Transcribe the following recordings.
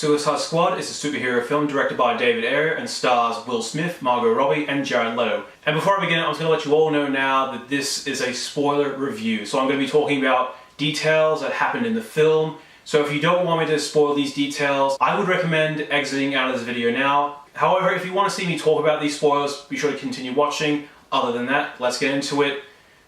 Suicide Squad is a superhero film directed by David Ayer and stars Will Smith, Margot Robbie and Jared Leto. And before I begin, I'm just going to let you all know now that this is a spoiler review. So I'm going to be talking about details that happened in the film. So if you don't want me to spoil these details, I would recommend exiting out of this video now. However, if you want to see me talk about these spoilers, be sure to continue watching. Other than that, let's get into it.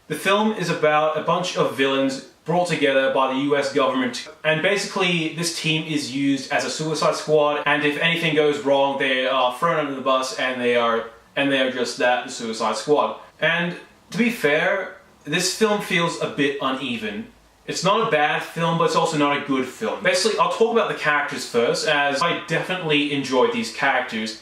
The film is about a bunch of villains brought together by the US government, and basically this team is used as a suicide squad, and if anything goes wrong they are thrown under the bus and they are just that, the Suicide Squad. And to be fair, this film feels a bit uneven. It's not a bad film, but it's also not a good film. Basically, I'll talk about the characters first, as I definitely enjoyed these characters.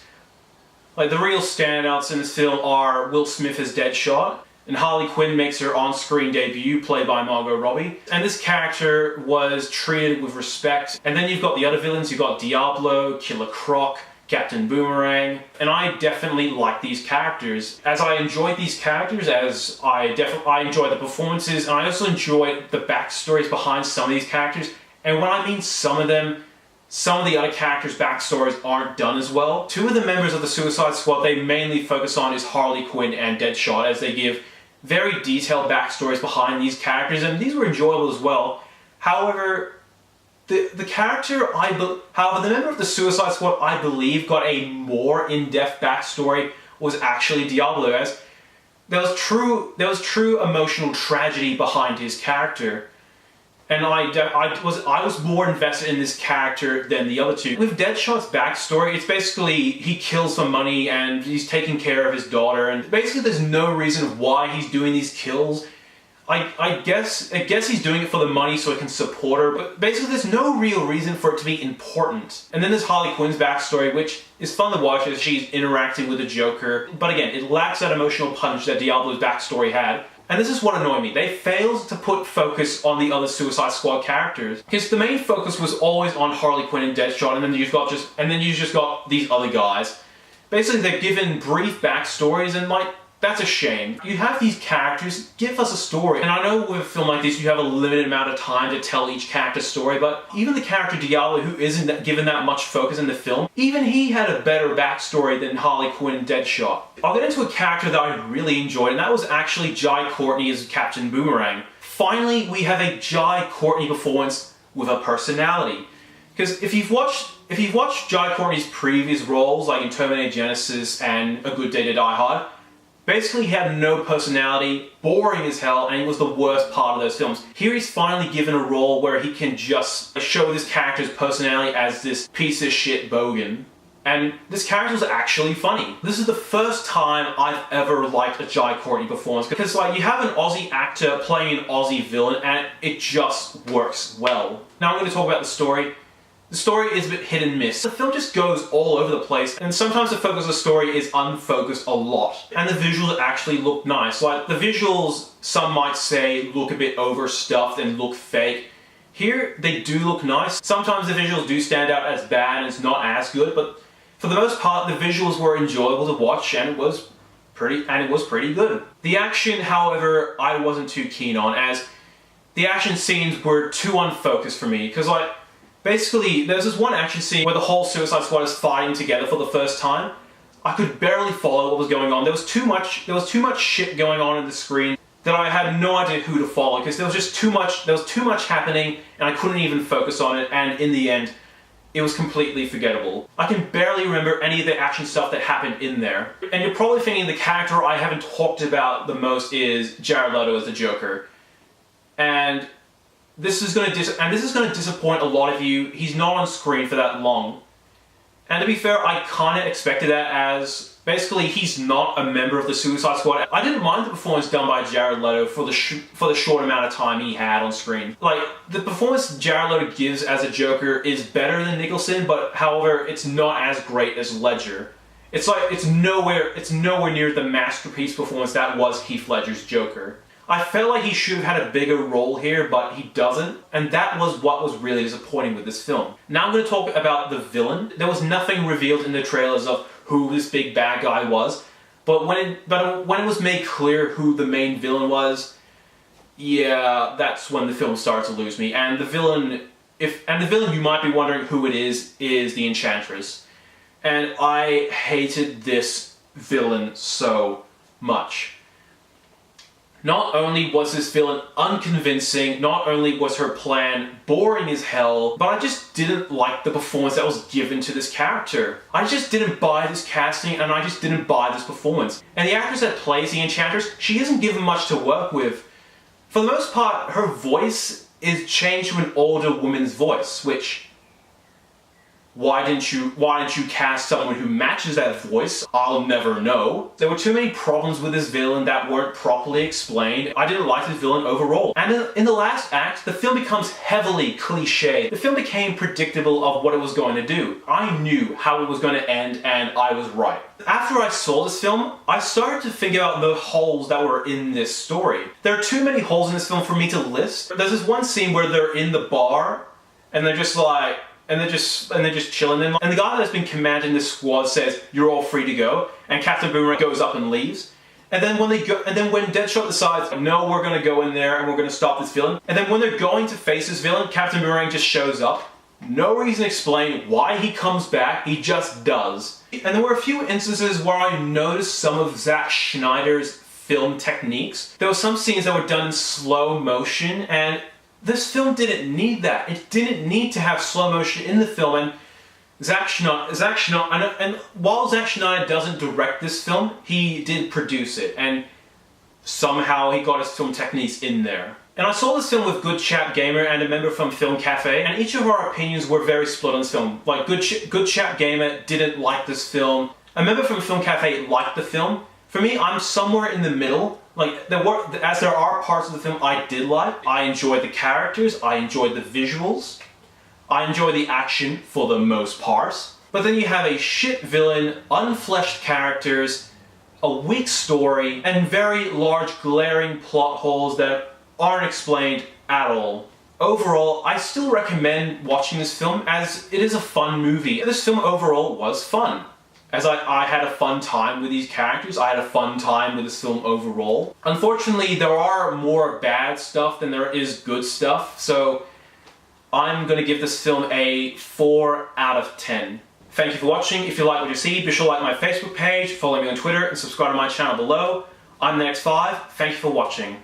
Like, the real standouts in this film are Will Smith as Deadshot, and Harley Quinn makes her on-screen debut, played by Margot Robbie. And this character was treated with respect. And then you've got the other villains, you've got Diablo, Killer Croc, Captain Boomerang. And I definitely like these characters. As I enjoyed these characters, as I enjoyed the performances, and I also enjoyed the backstories behind some of these characters. And when I mean some of them, some of the other characters' backstories aren't done as well. Two of the members of the Suicide Squad they mainly focus on is Harley Quinn and Deadshot, as they give very detailed backstories behind these characters, and these were enjoyable as well. However, the member of the Suicide Squad I believe got a more in-depth backstory was actually Diablo, as there was true emotional tragedy behind his character. And I was more invested in this character than the other two. With Deadshot's backstory, it's basically he kills for money and he's taking care of his daughter, and basically there's no reason why he's doing these kills. I guess he's doing it for the money so he can support her, but basically there's no real reason for it to be important. And then there's Harley Quinn's backstory, which is fun to watch as she's interacting with the Joker, but again, it lacks that emotional punch that Diablo's backstory had. And this is what annoyed me. They failed to put focus on the other Suicide Squad characters, because the main focus was always on Harley Quinn and Deadshot, and then you just got these other guys. Basically, they're given brief backstories, and that's a shame. You have these characters, give us a story. And I know with a film like this, you have a limited amount of time to tell each character's story, but even the character Diablo, who isn't given that much focus in the film, even he had a better backstory than Harley Quinn and Deadshot. I'll get into a character that I really enjoyed, and that was actually Jai Courtney as Captain Boomerang. Finally, we have a Jai Courtney performance with a personality. Because if you've watched Jai Courtney's previous roles, like in Terminator Genisys and A Good Day to Die Hard, basically he had no personality, boring as hell, and he was the worst part of those films. Here he's finally given a role where he can just show this character's personality as this piece of shit bogan. And this character was actually funny. This is the first time I've ever liked a Jai Courtney performance, because you have an Aussie actor playing an Aussie villain and it just works well. Now I'm going to talk about the story. The story is a bit hit and miss. The film just goes all over the place, and sometimes the focus of the story is unfocused a lot. And the visuals actually look nice. Like, the visuals, some might say, look a bit overstuffed and look fake. Here, they do look nice. Sometimes the visuals do stand out as bad and it's not as good, but for the most part, the visuals were enjoyable to watch, and it was pretty good. The action, however, I wasn't too keen on, as the action scenes were too unfocused for me, because basically, there's this one action scene where the whole Suicide Squad is fighting together for the first time. I could barely follow what was going on. There was too much shit going on in the screen that I had no idea who to follow, because there was too much happening and I couldn't even focus on it, and in the end, it was completely forgettable. I can barely remember any of the action stuff that happened in there. And you're probably thinking the character I haven't talked about the most is Jared Leto as the Joker. And this is going to disappoint a lot of you. He's not on screen for that long. And to be fair, I kind of expected that, as basically he's not a member of the Suicide Squad. I didn't mind the performance done by Jared Leto for the short amount of time he had on screen. The performance Jared Leto gives as a Joker is better than Nicholson, but however, it's not as great as Ledger. It's nowhere near the masterpiece performance that was Heath Ledger's Joker. I felt like he should have had a bigger role here, but he doesn't, and that was what was really disappointing with this film. Now I'm going to talk about the villain. There was nothing revealed in the trailers of who this big bad guy was, but when it was made clear who the main villain was, yeah, that's when the film started to lose me. And the villain And the villain, you might be wondering who it is the Enchantress. And I hated this villain so much. Not only was this villain unconvincing, not only was her plan boring as hell, but I just didn't like the performance that was given to this character. I just didn't buy this casting, and I just didn't buy this performance. And the actress that plays the Enchantress, she isn't given much to work with. For the most part, her voice is changed to an older woman's voice, which... Why didn't you cast someone who matches that voice? I'll never know. There were too many problems with this villain that weren't properly explained. I didn't like this villain overall. And in the last act, the film becomes heavily cliche. The film became predictable of what it was going to do. I knew how it was going to end, and I was right. After I saw this film, I started to think about the holes that were in this story. There are too many holes in this film for me to list. There's this one scene where they're in the bar, and they're just like... And they're just chilling. And the guy that's been commanding this squad says, "You're all free to go." And Captain Boomerang goes up and leaves. And then when Deadshot decides, "No, we're going to go in there and we're going to stop this villain." And then when they're going to face this villain, Captain Boomerang just shows up. No reason explained why he comes back. He just does. And there were a few instances where I noticed some of Zack Snyder's film techniques. There were some scenes that were done in slow motion, and this film didn't need that. It didn't need to have slow motion in the film, and and while Zack Snyder doesn't direct this film, he did produce it, and somehow he got his film techniques in there. And I saw this film with Good Chap Gamer and a member from Film Cafe, and each of our opinions were very split on this film. Like, Good Chap Gamer didn't like this film. A member from Film Cafe liked the film. For me, I'm somewhere in the middle. Like, there are parts of the film I did like. I enjoyed the characters, I enjoyed the visuals, I enjoyed the action for the most part. But then you have a shit villain, unfleshed characters, a weak story, and very large glaring plot holes that aren't explained at all. Overall, I still recommend watching this film as it is a fun movie. This film overall was fun. As I had a fun time with these characters, I had a fun time with this film overall. Unfortunately, there are more bad stuff than there is good stuff, so I'm going to give this film a 4 out of 10. Thank you for watching. If you like what you see, be sure to like my Facebook page, follow me on Twitter, and subscribe to my channel below. I'm NETX5. Thank you for watching.